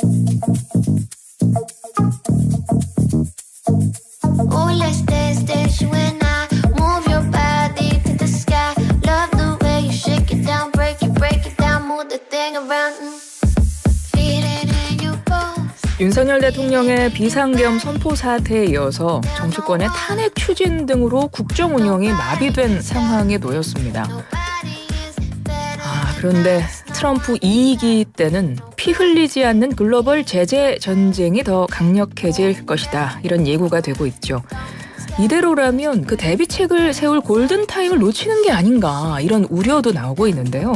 Oh, let's dance, dance, you and I. Move your body to the sky. Love the way you shake it down, break it down, move the thing around. Feel it in your bones. 윤석열 대통령의 비상계엄 선포 사태에 이어서 정치권의 탄핵 추진 등으로 국정 운영이 마비된 상황에 놓였습니다. 그런데 트럼프 2기 때는 피 흘리지 않는 글로벌 제재 전쟁이 더 강력해질 것이다. 이런 예고가 되고 있죠. 이대로라면 그 대비책을 세울 골든타임을 놓치는 게 아닌가 이런 우려도 나오고 있는데요.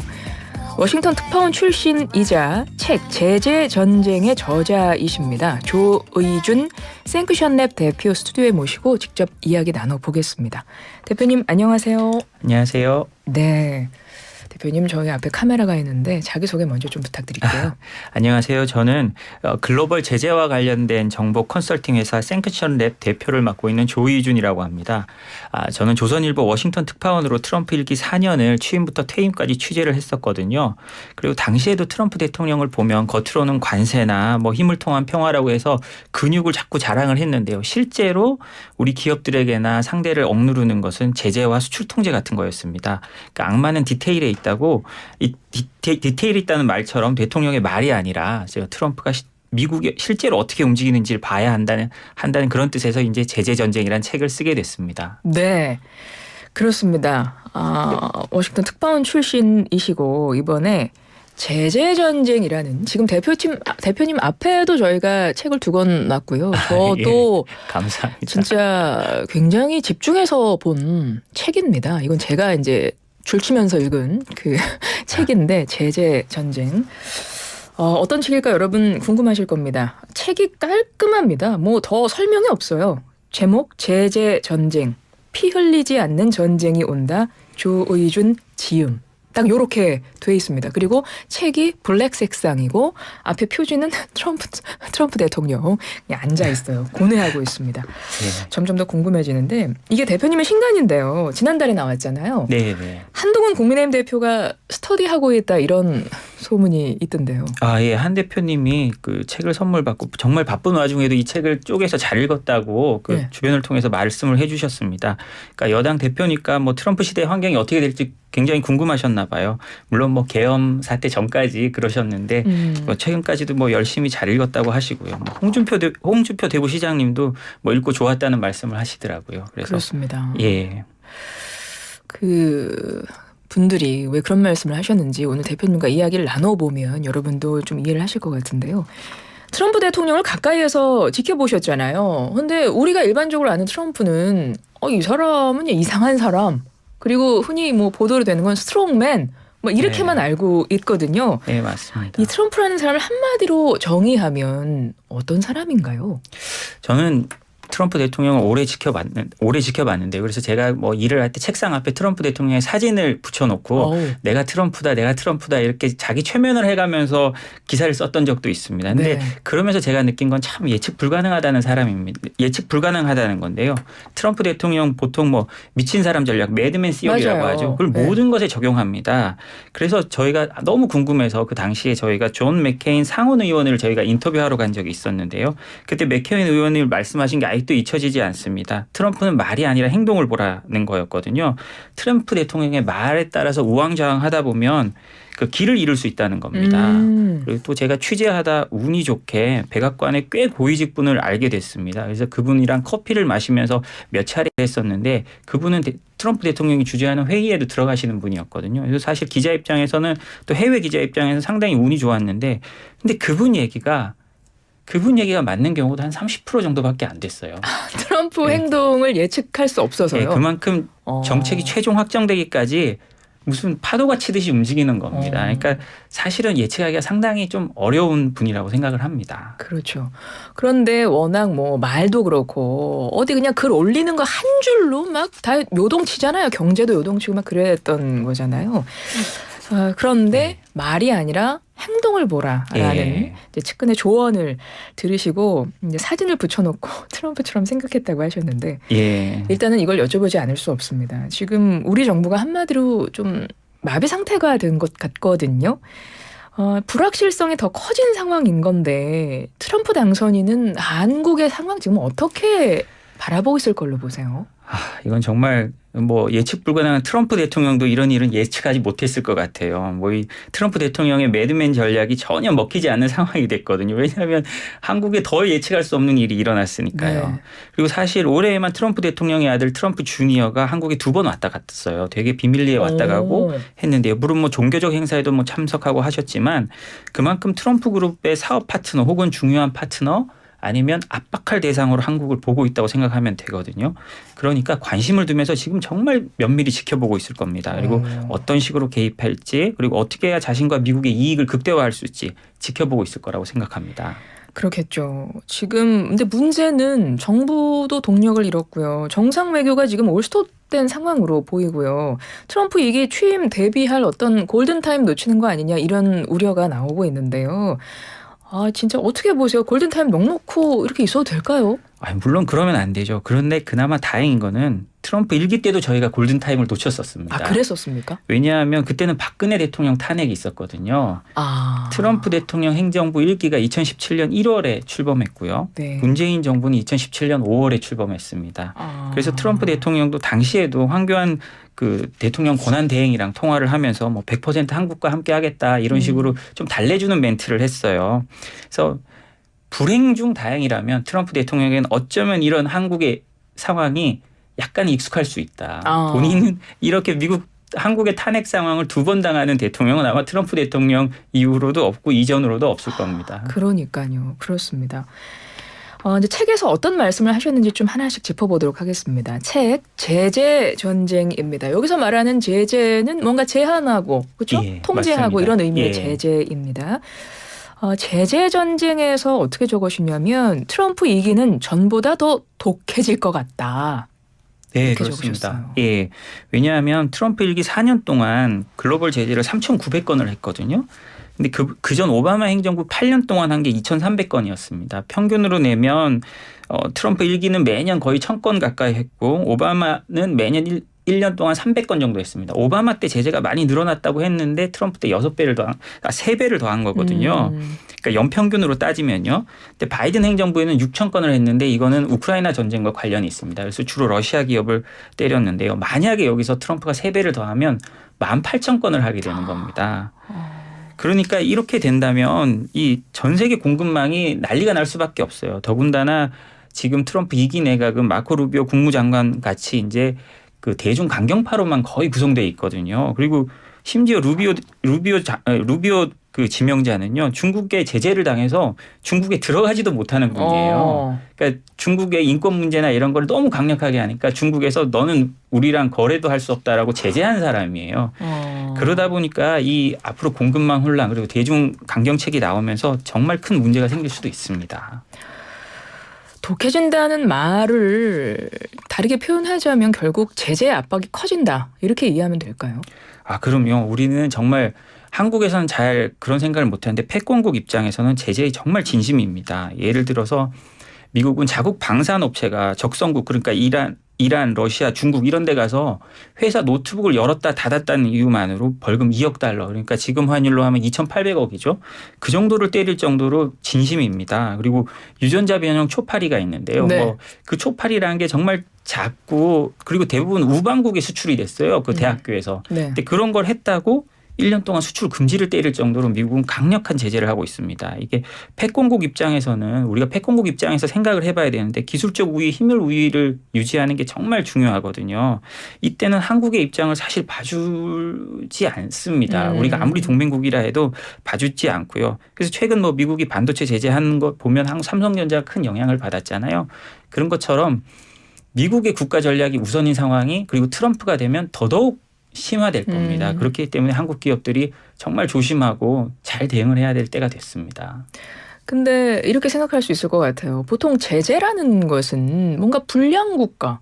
워싱턴 특파원 출신이자 책 제재 전쟁의 저자이십니다. 조의준 생크션랩 대표 스튜디오에 모시고 직접 이야기 나눠보겠습니다. 대표님 안녕하세요. 안녕하세요. 네. 대표님 저희 앞에 카메라가 있는데 자기소개 먼저 좀 부탁드릴게요. 안녕하세요. 저는 글로벌 제재와 관련된 정보 컨설팅 회사 생크션랩 대표를 맡고 있는 조의준이라고 합니다. 저는 조선일보 워싱턴 특파원으로 트럼프 1기 4년을 취임부터 퇴임까지 취재를 했었거든요. 그리고 당시에도 트럼프 대통령을 보면 겉으로는 관세나 힘을 통한 평화라고 해서 근육을 자꾸 자랑을 했는데요. 실제로 우리 기업들에게나 상대를 억누르는 것은 제재와 수출 통제 같은 거였습니다. 그러니까 악마는 디테일에 있다고 이 디테일이 있다는 말처럼 대통령의 말이 아니라 제가 트럼프가 미국이 실제로 어떻게 움직이는지를 봐야 한다는 그런 뜻에서 이제 제재 전쟁이라는 책을 쓰게 됐습니다. 네, 그렇습니다. 워싱턴 특파원 출신이시고 이번에 제재 전쟁이라는 지금 대표님 앞에도 저희가 책을 2권 놨고요. 저도 예, 감사합니다. 진짜 굉장히 집중해서 본 책입니다. 이건 제가 이제 줄치면서 읽은 그 책인데 제재 전쟁. 어떤 책일까 여러분 궁금하실 겁니다. 책이 깔끔합니다. 더 설명이 없어요. 제목 제재 전쟁. 피 흘리지 않는 전쟁이 온다. 조의준 지음. 딱 요렇게 돼 있습니다. 그리고 책이 블랙 색상이고 앞에 표지는 트럼프 대통령 앉아 있어요. 고뇌하고 있습니다. 네. 점점 더 궁금해지는데 이게 대표님의 신간인데요. 지난달에 나왔잖아요. 네. 한동훈 국민의힘 대표가 스터디하고 있다 이런 소문이 있던데요. 예. 한 대표님이 그 책을 선물 받고 정말 바쁜 와중에도 이 책을 쪼개서 잘 읽었다고 그 네. 주변을 통해서 말씀을 해주셨습니다. 그러니까 여당 대표니까 트럼프 시대 환경이 어떻게 될지 굉장히 궁금하셨나 봐요. 물론 계엄 사태 전까지 그러셨는데 최근까지도 열심히 잘 읽었다고 하시고요. 홍준표 대구시장님도 읽고 좋았다는 말씀을 하시더라고요. 그래서 그렇습니다. 예. 그 분들이 왜 그런 말씀을 하셨는지 오늘 대표님과 이야기를 나눠보면 여러분도 좀 이해를 하실 것 같은데요. 트럼프 대통령을 가까이에서 지켜보셨잖아요. 근데 우리가 일반적으로 아는 트럼프는 이 사람은 이상한 사람. 그리고 흔히 보도로 되는 건 스트롱맨 이렇게만 네. 알고 있거든요. 네, 맞습니다. 이 트럼프라는 사람을 한마디로 정의하면 어떤 사람인가요? 저는 트럼프 대통령을 오래 지켜봤는데 그래서 제가 일을 할 때 책상 앞에 트럼프 대통령의 사진을 붙여놓고 내가 트럼프다 이렇게 자기 최면을 해가면서 기사를 썼던 적도 있습니다. 근데 네. 그러면서 제가 느낀 건 참 예측 불가능하다는 사람입니다. 예측 불가능하다는 건데요. 트럼프 대통령 보통 미친 사람 전략, 매드맨 시어리라고 맞아요. 하죠. 그걸 네. 모든 것에 적용합니다. 그래서 저희가 너무 궁금해서 그 당시에 저희가 존 맥케인 상원 의원을 저희가 인터뷰하러 간 적이 있었는데요. 그때 맥케인 의원이 말씀하신 게 아직도 잊혀지지 않습니다. 트럼프는 말이 아니라 행동을 보라는 거였거든요. 트럼프 대통령의 말에 따라서 우왕좌왕하다 보면 그 길을 잃을 수 있다는 겁니다. 그리고 또 제가 취재하다 운이 좋게 백악관의 꽤 고위직 분을 알게 됐습니다. 그래서 그분이랑 커피를 마시면서 몇 차례 했었는데 그분은 트럼프 대통령이 주재하는 회의에도 들어가시는 분이었거든요. 그래서 사실 기자 입장에서는 또 해외 기자 입장에서는 상당히 운이 좋았는데 근데 그분 얘기가 맞는 경우도 한 30% 정도밖에 안 됐어요. 트럼프 네. 행동을 예측할 수 없어서요. 네, 그만큼 정책이 최종 확정되기까지 무슨 파도가 치듯이 움직이는 겁니다. 그러니까 사실은 예측하기가 상당히 좀 어려운 분이라고 생각을 합니다. 그렇죠. 그런데 워낙 말도 그렇고 어디 그냥 글 올리는 거 한 줄로 막 다 요동치잖아요. 경제도 요동치고 막 그랬던 거잖아요. 그런데 말이 아니라 행동을 보라라는 이제 측근의 조언을 들으시고 이제 사진을 붙여놓고 트럼프처럼 생각했다고 하셨는데 일단은 이걸 여쭤보지 않을 수 없습니다. 지금 우리 정부가 한마디로 좀 마비 상태가 된 것 같거든요. 불확실성이 더 커진 상황인 건데 트럼프 당선인은 한국의 상황 지금 어떻게 바라보고 있을 걸로 보세요? 이건 정말 뭐 예측 불가능한 트럼프 대통령도 이런 일은 예측하지 못했을 것 같아요. 뭐 이 트럼프 대통령의 매드맨 전략이 전혀 먹히지 않는 상황이 됐거든요. 왜냐하면 한국에 더 예측할 수 없는 일이 일어났으니까요. 네. 그리고 사실 올해에만 트럼프 대통령의 아들 트럼프 주니어가 한국에 2번 왔다 갔어요. 되게 비밀리에 왔다 가고 했는데요. 물론 뭐 종교적 행사에도 뭐 참석하고 하셨지만 그만큼 트럼프 그룹의 사업 파트너 혹은 중요한 파트너 아니면 압박할 대상으로 한국을 보고 있다고 생각하면 되거든요. 그러니까 관심을 두면서 지금 정말 면밀히 지켜보고 있을 겁니다. 그리고 어떤 식으로 개입할지 그리고 어떻게 해야 자신과 미국의 이익을 극대화할 수 있을지 지켜보고 있을 거라고 생각합니다. 그렇겠죠. 지금 근데 문제는 정부도 동력을 잃었고요. 정상 외교가 지금 올스톱된 상황으로 보이고요. 트럼프 이게 취임 대비할 어떤 골든타임 놓치는 거 아니냐 이런 우려가 나오고 있는데요. 진짜 어떻게 보세요? 골든타임 넉넉히 이렇게 있어도 될까요? 물론 그러면 안 되죠. 그런데 그나마 다행인 거는 트럼프 1기 때도 저희가 골든타임을 놓쳤었습니다. 그랬었습니까? 왜냐하면 그때는 박근혜 대통령 탄핵이 있었거든요. 트럼프 대통령 행정부 1기가 2017년 1월에 출범했고요. 네. 문재인 정부는 2017년 5월에 출범했습니다. 그래서 트럼프 대통령도 당시에도 황교안 그 대통령 권한 대행이랑 통화를 하면서 뭐 100% 한국과 함께 하겠다 이런 식으로 좀 달래주는 멘트를 했어요. 그래서 불행 중 다행이라면 트럼프 대통령에게는 어쩌면 이런 한국의 상황이 약간 익숙할 수 있다. 본인은 이렇게 한국의 탄핵 상황을 2번 당하는 대통령은 아마 트럼프 대통령 이후로도 없고 이전으로도 없을 겁니다. 그러니까요. 그렇습니다. 이제 책에서 어떤 말씀을 하셨는지 좀 하나씩 짚어보도록 하겠습니다. 책 제재 전쟁입니다. 여기서 말하는 제재는 뭔가 제한하고 그렇죠? 예, 통제하고 맞습니다. 이런 의미의 예. 제재입니다. 제재 전쟁에서 어떻게 적으시냐면 트럼프 2기는 전보다 더 독해질 것 같다. 네, 이렇게 그렇습니다. 적으셨어요. 예. 왜냐하면 트럼프 1기 4년 동안 글로벌 제재를 3,900건을 했거든요. 근데 그전 오바마 행정부 8년 동안 한 게 2,300건이었습니다. 평균으로 내면 트럼프 1기는 매년 거의 1,000건 가까이 했고 오바마는 매년 1년 동안 300건 정도 했습니다. 오바마 때 제재가 많이 늘어났다고 했는데 트럼프 때 3배를 더한 거거든요. 그러니까 연평균으로 따지면요. 근데 바이든 행정부에는 6,000건을 했는데 이거는 우크라이나 전쟁과 관련이 있습니다. 그래서 주로 러시아 기업을 때렸는데요. 만약에 여기서 트럼프가 3배를 더하면 18,000건을 하게 되는 겁니다. 그러니까 이렇게 된다면 이 전 세계 공급망이 난리가 날 수밖에 없어요. 더군다나 지금 트럼프 2기 내각은 마코 루비오 국무장관 같이 이제 그 대중 강경파로만 거의 구성되어 있거든요. 그리고 심지어 루비오 그 지명자는요. 중국에 제재를 당해서 중국에 들어가지도 못하는 분이에요. 그러니까 중국의 인권 문제나 이런 걸 너무 강력하게 하니까 중국에서 너는 우리랑 거래도 할 수 없다라고 제재한 사람이에요. 그러다 보니까 이 앞으로 공급망 혼란 그리고 대중 강경책이 나오면서 정말 큰 문제가 생길 수도 있습니다. 독해진다는 말을 다르게 표현하자면 결국 제재 압박이 커진다. 이렇게 이해하면 될까요? 그럼요. 우리는 정말 한국에서는 잘 그런 생각을 못하는데 패권국 입장에서는 제재에 정말 진심입니다. 예를 들어서 미국은 자국 방산업체가 적성국 그러니까 이란, 러시아, 중국 이런 데 가서 회사 노트북을 열었다 닫았다는 이유만으로 벌금 2억 달러 그러니까 지금 환율로 하면 2,800억이죠. 그 정도를 때릴 정도로 진심입니다. 그리고 유전자 변형 초파리가 있는데요. 네. 그 초파리라는 게 정말 작고 그리고 대부분 우방국에 수출이 됐어요. 그 대학교에서. 네. 근데 그런 걸 했다고 1년 동안 수출 금지를 때릴 정도로 미국은 강력한 제재를 하고 있습니다. 이게 패권국 입장에서는 우리가 패권국 입장에서 생각을 해봐야 되는데 기술적 우위, 힘을 우위를 유지하는 게 정말 중요하거든요. 이때는 한국의 입장을 사실 봐주지 않습니다. 우리가 아무리 동맹국이라 해도 봐주지 않고요. 그래서 최근 뭐 미국이 반도체 제재하는 것 보면 삼성전자가 큰 영향을 받았잖아요. 그런 것처럼 미국의 국가 전략이 우선인 상황이 그리고 트럼프가 되면 더더욱 심화될 겁니다. 그렇기 때문에 한국 기업들이 정말 조심하고 잘 대응을 해야 될 때가 됐습니다. 근데 이렇게 생각할 수 있을 것 같아요. 보통 제재라는 것은 뭔가 불량 국가,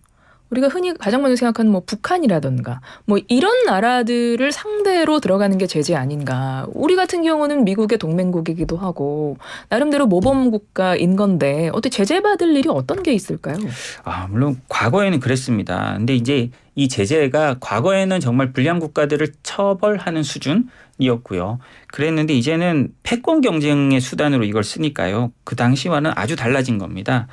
우리가 흔히 가장 먼저 생각하는 뭐 북한이라든가 뭐 이런 나라들을 상대로 들어가는 게 제재 아닌가. 우리 같은 경우는 미국의 동맹국이기도 하고 나름대로 모범 국가인 건데 어떻게 제재받을 일이 어떤 게 있을까요? 물론 과거에는 그랬습니다. 근데 이제 이 제재가 과거에는 정말 불량 국가들을 처벌하는 수준이었고요. 그랬는데 이제는 패권 경쟁의 수단으로 이걸 쓰니까요. 그 당시와는 아주 달라진 겁니다.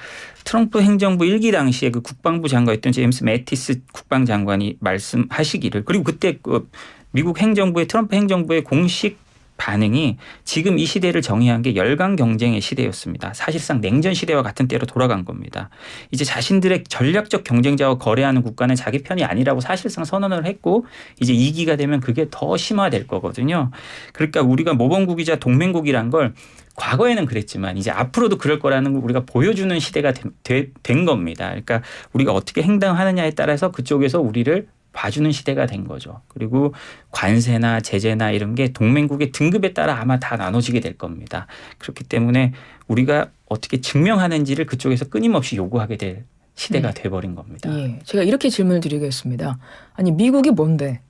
트럼프 행정부 1기 당시에 그 국방부 장관이었던 제임스 매티스 국방장관이 말씀하시기를, 그리고 그때 그 미국 행정부의 트럼프 행정부의 공식 반응이 지금 이 시대를 정의한 게 열강 경쟁의 시대였습니다. 사실상 냉전 시대와 같은 때로 돌아간 겁니다. 이제 자신들의 전략적 경쟁자와 거래하는 국가는 자기 편이 아니라고 사실상 선언을 했고 이제 2기가 되면 그게 더 심화될 거거든요. 그러니까 우리가 모범국이자 동맹국이란 걸 과거에는 그랬지만 이제 앞으로도 그럴 거라는 걸 우리가 보여주는 시대가 된 겁니다. 그러니까 우리가 어떻게 행동하느냐에 따라서 그쪽에서 우리를 봐주는 시대가 된 거죠. 그리고 관세나 제재나 이런 게 동맹국의 등급에 따라 아마 다 나눠지게 될 겁니다. 그렇기 때문에 우리가 어떻게 증명하는지를 그쪽에서 끊임없이 요구하게 될 시대가 돼버린 겁니다. 예, 제가 이렇게 질문을 드리겠습니다. 아니 미국이 뭔데?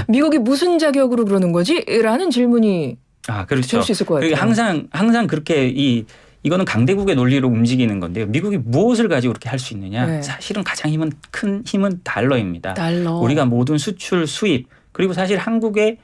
미국이 무슨 자격으로 그러는 거지? 라는 질문이 그렇죠. 들 수 있을 것 같아요. 항상 그렇게 이거는 강대국의 논리로 움직이는 건데요. 미국이 무엇을 가지고 그렇게 할 수 있느냐? 네. 사실은 가장 큰 힘은 달러입니다. 달러. 우리가 모든 수출, 수입, 그리고 사실 한국의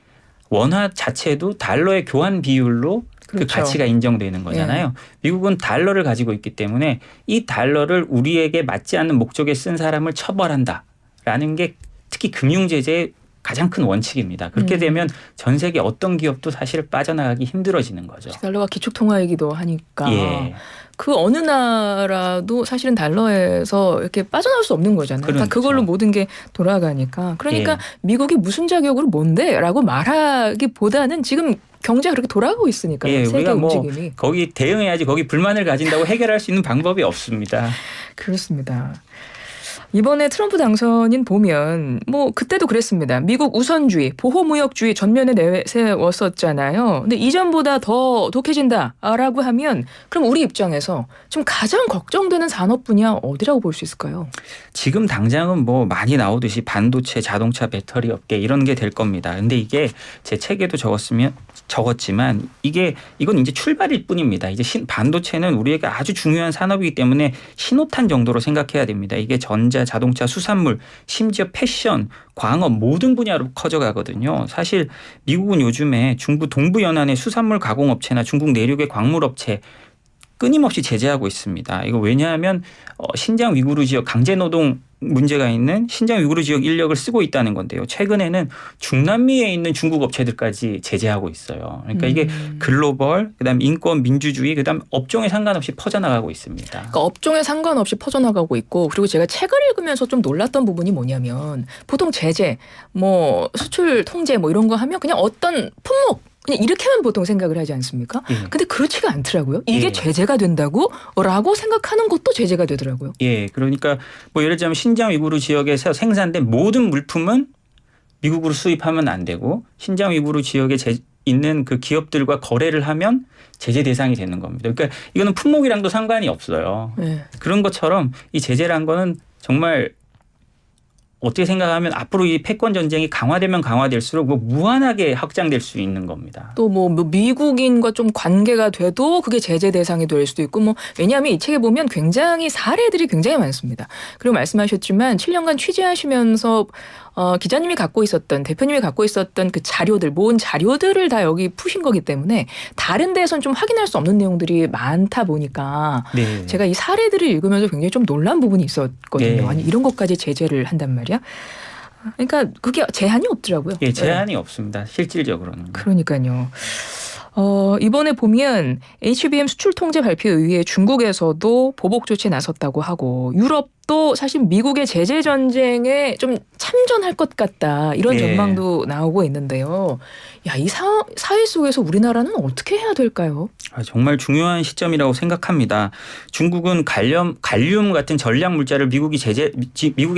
원화 자체도 달러의 교환 비율로 그렇죠. 그 가치가 인정되는 거잖아요. 네. 미국은 달러를 가지고 있기 때문에 이 달러를 우리에게 맞지 않는 목적에 쓴 사람을 처벌한다라는 게 특히 금융제재의 가장 큰 원칙입니다. 그렇게 되면 전 세계 어떤 기업도 사실 빠져나가기 힘들어지는 거죠. 달러가 기축통화이기도 하니까 예. 그 어느 나라도 사실은 달러에서 이렇게 빠져나올 수 없는 거잖아요. 그렇죠. 다 그걸로 모든 게 돌아가니까. 그러니까 미국이 무슨 자격으로 뭔데? 라고 말하기보다는 지금 경제가 그렇게 돌아가고 있으니까요. 세계 우리가 움직임이. 거기 대응해야지 거기 불만을 가진다고 해결할 수 있는 방법이 없습니다. 그렇습니다. 이번에 트럼프 당선인 보면 뭐 그때도 그랬습니다. 미국 우선주의, 보호무역주의 전면에 내세웠었잖아요. 근데 이전보다 더 독해진다라고 하면 그럼 우리 입장에서 좀 가장 걱정되는 산업 분야 어디라고 볼 수 있을까요? 지금 당장은 뭐 많이 나오듯이 반도체, 자동차, 배터리 업계 이런 게 될 겁니다. 근데 이게 제 책에도 적었지만 이건 이제 출발일 뿐입니다. 이제 반도체는 우리에게 아주 중요한 산업이기 때문에 신호탄 정도로 생각해야 됩니다. 이게 전자, 자동차, 수산물, 심지어 패션, 광업 모든 분야로 커져가거든요. 사실 미국은 요즘에 중부 동부 연안의 수산물 가공업체나 중국 내륙의 광물업체 끊임없이 제재하고 있습니다. 이거 왜냐하면 신장 위구르 지역 강제노동 문제가 있는 신장 위구르 지역 인력을 쓰고 있다는 건데요. 최근에는 중남미에 있는 중국 업체들까지 제재하고 있어요. 그러니까 이게 글로벌, 그다음 인권, 민주주의, 그다음 업종에 상관없이 퍼져나가고 있습니다. 그러니까 업종에 상관없이 퍼져나가고 있고, 그리고 제가 책을 읽으면서 좀 놀랐던 부분이 뭐냐면 보통 제재, 뭐 수출 통제 뭐 이런 거 하면 그냥 어떤 품목 그냥 이렇게만 보통 생각을 하지 않습니까? 예. 근데 그렇지가 않더라고요. 이게 예. 제재가 된다고? 라고 생각하는 것도 제재가 되더라고요. 예, 그러니까 뭐 예를 들자면 신장 위구르 지역에서 생산된 모든 물품은 미국으로 수입하면 안 되고 신장 위구르 지역에 있는 그 기업들과 거래를 하면 제재 대상이 되는 겁니다. 그러니까 이거는 품목이랑도 상관이 없어요. 네. 그런 것처럼 이 제재란 거는 정말 어떻게 생각하면 앞으로 이 패권 전쟁이 강화되면 강화될수록 뭐 무한하게 확장될 수 있는 겁니다. 또 뭐 미국인과 좀 관계가 돼도 그게 제재 대상이 될 수도 있고, 뭐 왜냐하면 이 책에 보면 굉장히 사례들이 굉장히 많습니다. 그리고 말씀하셨지만 7년간 취재하시면서 기자님이 갖고 있었던, 대표님이 갖고 있었던 그 자료들, 모은 자료들을 다 여기 푸신 거기 때문에 다른 데에서는 좀 확인할 수 없는 내용들이 많다 보니까 네. 제가 이 사례들을 읽으면서 굉장히 좀 놀란 부분이 있었거든요. 네. 아니 이런 것까지 제재를 한단 말이야. 그러니까 그게 제한이 없더라고요. 예, 제한이 없습니다. 실질적으로는. 그러니까요. 이번에 보면 HBM 수출 통제 발표에 의해 중국에서도 보복 조치에 나섰다고 하고, 유럽도 사실 미국의 제재 전쟁에 좀 참전할 것 같다, 이런 네. 전망도 나오고 있는데요. 야, 이 사회 속에서 우리나라는 어떻게 해야 될까요? 정말 중요한 시점이라고 생각합니다. 중국은 갈륨 같은 전략 물자를 미국의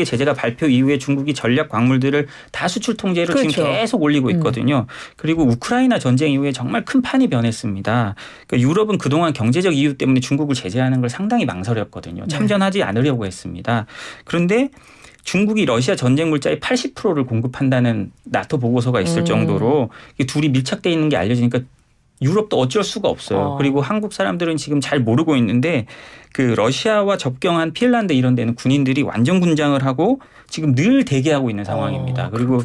제재가 발표 이후에 중국이 전략 광물들을 다 수출 통제로 그렇죠. 지금 계속 올리고 있거든요. 그리고 우크라이나 전쟁 이후에 정말 큰 판이 변했습니다. 그러니까 유럽은 그동안 경제적 이유 때문에 중국을 제재하는 걸 상당히 망설였거든요. 참전하지 않으려고 했습니다. 그런데 중국이 러시아 전쟁 물자의 80%를 공급한다는 나토 보고서가 있을 정도로 둘이 밀착되어 있는 게 알려지니까 유럽도 어쩔 수가 없어요. 그리고 한국 사람들은 지금 잘 모르고 있는데 그 러시아와 접경한 핀란드 이런 데는 군인들이 완전 군장을 하고 지금 늘 대기하고 있는 상황입니다. 그리고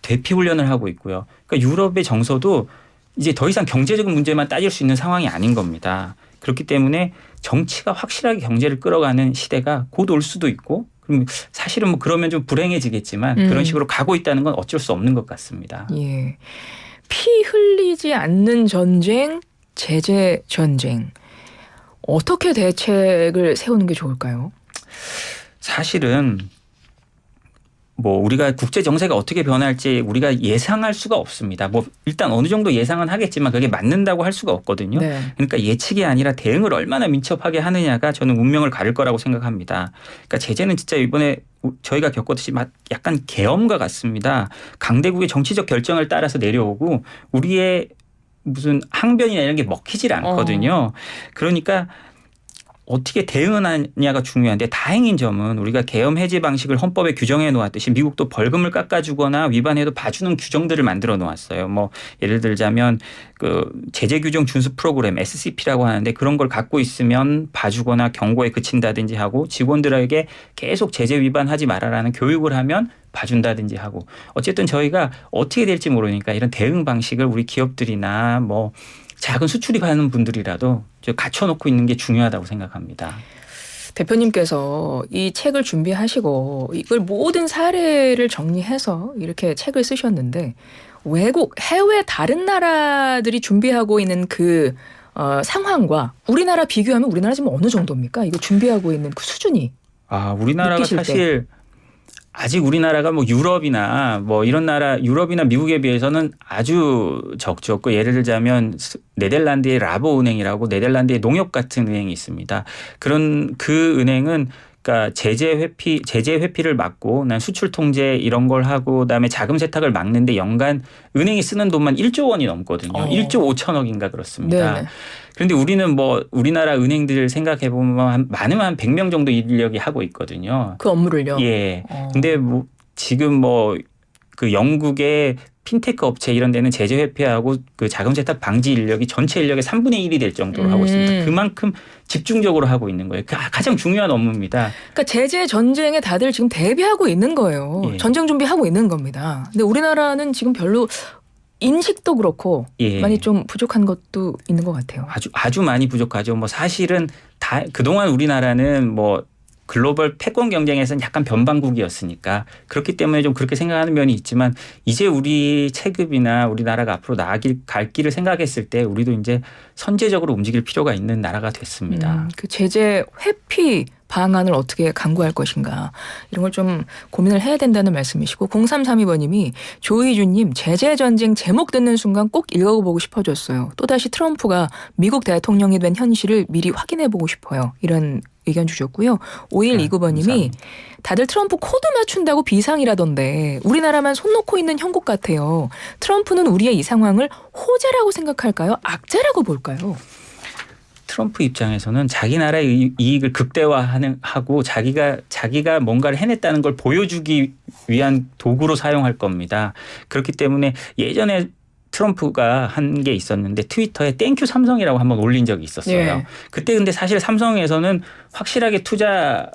대피 훈련을 하고 있고요. 그러니까 유럽의 정서도 이제 더 이상 경제적인 문제만 따질 수 있는 상황이 아닌 겁니다. 그렇기 때문에 정치가 확실하게 경제를 끌어가는 시대가 곧 올 수도 있고 그럼 사실은 뭐 그러면 좀 불행해지겠지만 그런 식으로 가고 있다는 건 어쩔 수 없는 것 같습니다. 예. 피 흘리지 않는 전쟁, 제재 전쟁. 어떻게 대책을 세우는 게 좋을까요? 사실은 뭐 우리가 국제 정세가 어떻게 변할지 우리가 예상할 수가 없습니다. 뭐 일단 어느 정도 예상은 하겠지만 그게 맞는다고 할 수가 없거든요. 네. 그러니까 예측이 아니라 대응을 얼마나 민첩하게 하느냐가 저는 운명을 가릴 거라고 생각합니다. 그러니까 제재는 진짜 이번에 저희가 겪었듯이 약간 계엄과 같습니다. 강대국의 정치적 결정을 따라서 내려오고 우리의 무슨 항변이나 이런 게 먹히질 않거든요. 그러니까 어떻게 대응하냐가 중요한데 다행인 점은 우리가 계엄 해제 방식을 헌법에 규정해 놓았듯이 미국도 벌금을 깎아주거나 위반해도 봐주는 규정들을 만들어 놓았어요. 뭐 예를 들자면 그 제재 규정 준수 프로그램 SCP라고 하는데 그런 걸 갖고 있으면 봐주거나 경고에 그친다든지 하고 직원들에게 계속 제재 위반하지 말아라는 교육을 하면 봐준다든지 하고 어쨌든 저희가 어떻게 될지 모르니까 이런 대응 방식을 우리 기업들이나 뭐 작은 수출입하는 분들이라도 갖춰놓고 있는 게 중요하다고 생각합니다. 대표님께서 이 책을 준비하시고 이걸 모든 사례를 정리해서 이렇게 책을 쓰셨는데 외국 해외 다른 나라들이 준비하고 있는 그 상황과 우리나라 비교하면 우리나라 지금 어느 정도입니까? 이거 준비하고 있는 그 수준이. 우리나라가 사실 아직 우리나라가 뭐 유럽이나 뭐 이런 나라 유럽이나 미국에 비해서는 아주 적죠. 예를 들자면 네덜란드의 라보 은행이라고 네덜란드의 농협 같은 은행이 있습니다. 그런 그 은행은 그러니까 제재 회피를 막고 난 수출 통제 이런 걸 하고 그다음에 자금 세탁을 막는데 연간 은행이 쓰는 돈만 1조 원이 넘거든요. 1조 5천억인가 그렇습니다. 네네. 그런데 우리는 뭐 우리나라 은행들 생각해 보면 많으면 한 100명 정도 인력이 하고 있거든요. 그 업무를요? 예. 근데 뭐 지금 뭐 그 영국의 핀테크 업체 이런 데는 제재 회피하고 그 자금 세탁 방지 인력이 전체 인력의 3분의 1이 될 정도로 하고 있습니다. 그만큼 집중적으로 하고 있는 거예요. 가장 중요한 업무입니다. 그러니까 제재 전쟁에 다들 지금 대비하고 있는 거예요. 예. 전쟁 준비하고 있는 겁니다. 근데 우리나라는 지금 별로 인식도 그렇고 많이 좀 부족한 것도 있는 것 같아요. 아주 많이 부족하죠. 뭐 사실은 다 그동안 우리나라는 뭐 글로벌 패권 경쟁에서는 약간 변방국이었으니까 그렇기 때문에 좀 그렇게 생각하는 면이 있지만 이제 우리 체급이나 우리나라가 앞으로 갈 길을 생각했을 때 우리도 이제 선제적으로 움직일 필요가 있는 나라가 됐습니다. 그 제재 회피 방안을 어떻게 강구할 것인가 이런 걸 좀 고민을 해야 된다는 말씀이시고 0332번님이 조희준님 제재 전쟁 제목 듣는 순간 꼭 읽어보고 싶어졌어요. 또다시 트럼프가 미국 대통령이 된 현실을 미리 확인해보고 싶어요. 이런 의견 주셨고요. 5129번님이 다들 트럼프 코드 맞춘다고 비상이라던데 우리나라만 손 놓고 있는 형국 같아요. 트럼프는 우리의 이 상황을 호재라고 생각할까요? 악재라고 볼까요? 트럼프 입장에서는 자기 나라의 이익을 극대화하고 자기가 뭔가를 해냈다는 걸 보여주기 위한 도구로 사용할 겁니다. 그렇기 때문에 예전에 트럼프가 한 게 있었는데 트위터에 땡큐 삼성이라고 한번 올린 적이 있었어요. 예. 그때 근데 사실 삼성에서는 확실하게 투자를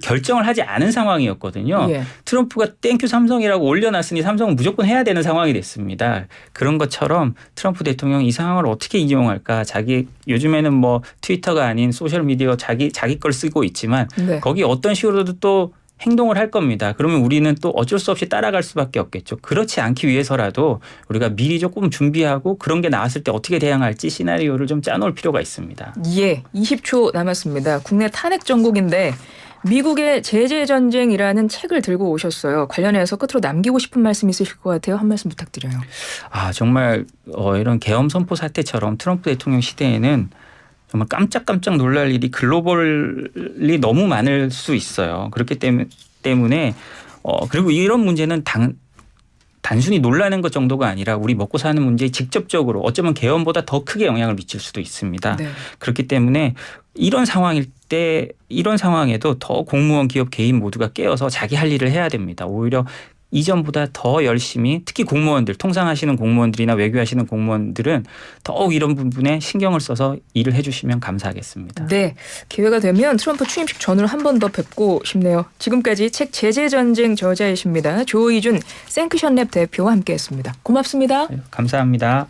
결정을 하지 않은 상황이었거든요. 예. 트럼프가 땡큐 삼성이라고 올려놨으니 삼성은 무조건 해야 되는 상황이 됐습니다. 그런 것처럼 트럼프 대통령이 이 상황을 어떻게 이용할까. 요즘에는 뭐 트위터가 아닌 소셜미디어 자기 걸 쓰고 있지만 네. 거기 어떤 식으로도 또 행동을 할 겁니다. 그러면 우리는 또 어쩔 수 없이 따라갈 수밖에 없겠죠. 그렇지 않기 위해서라도 우리가 미리 조금 준비하고 그런 게 나왔을 때 어떻게 대응할지 시나리오를 좀 짜놓을 필요가 있습니다. 예, 20초 남았습니다. 국내 탄핵 전국인데 미국의 제재 전쟁이라는 책을 들고 오셨어요. 관련해서 끝으로 남기고 싶은 말씀 있으실 것 같아요. 한 말씀 부탁드려요. 정말 이런 계엄 선포 사태처럼 트럼프 대통령 시대에는 정말 깜짝깜짝 놀랄 일이 글로벌이 너무 많을 수 있어요. 그렇기 때문에 그리고 이런 문제는 단순히 놀라는 것 정도가 아니라 우리 먹고 사는 문제에 직접적으로 어쩌면 계엄보다 더 크게 영향을 미칠 수도 있습니다. 네. 그렇기 때문에 이런 상황에도 더 공무원, 기업, 개인 모두가 깨어서 자기 할 일을 해야 됩니다. 오히려 이전보다 더 열심히 특히 공무원들, 통상하시는 공무원들이나 외교하시는 공무원들은 더욱 이런 부분에 신경을 써서 일을 해주시면 감사하겠습니다. 네, 기회가 되면 트럼프 취임식 전후로 한 번 더 뵙고 싶네요. 지금까지 책 제재 전쟁 저자이십니다. 조이준 생크션랩 대표와 함께했습니다. 고맙습니다. 네, 감사합니다.